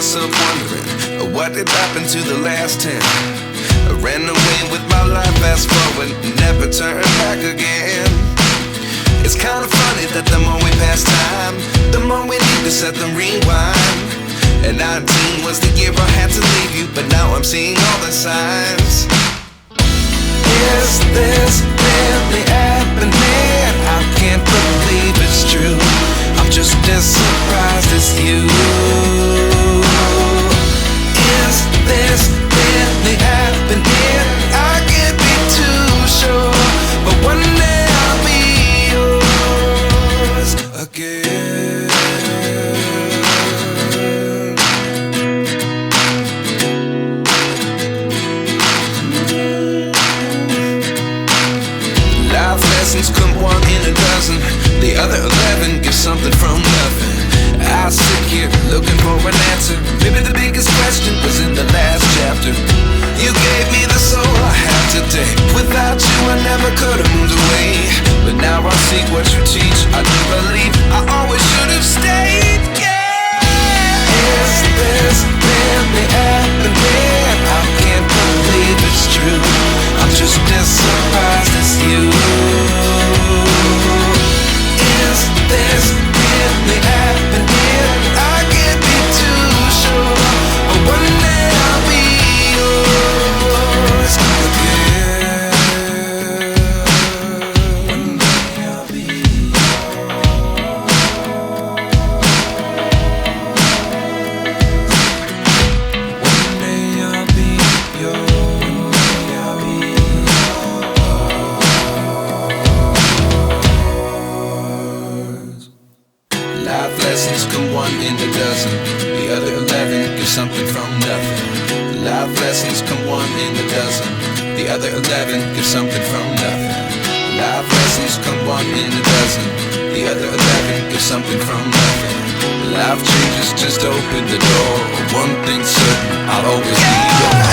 myself wondering, what did happen to the last 10? I ran away with my life, fast forward, never turn back again. It's kind of funny that the more we pass time, the more we need to set them rewind. And 19 was the year I had to leave you, but now I'm seeing all the signs. Is this really happening? I can't believe it's true. I'm just as surprised as you. Is this really happening? I can't be too sure, but one day I'll be yours again. Life lessons come one in a dozen, the other 11 give something from nothing. I sit here looking for an answer. Maybe the biggest question was in the last chapter. You gave me the soul I have today. Without you I never could have moved away, but now I see what you teach. I do believe I always should have stayed. Yeah. Is this really happening? I can't believe it's true. I'm just as surprised as you. Is this really happening? I can't be too sure, but one day I'll be yours again. One day I'll be yours. One day I'll be yours. One day I'll be yours. Life lessons come one in a dozen, the other 11 give something from nothing. Life lessons come one in a dozen, the other 11 give something from nothing. Life lessons come one in a dozen, the other 11 give something from nothing. Life changes just open the door. One thing's certain, I'll always be yours.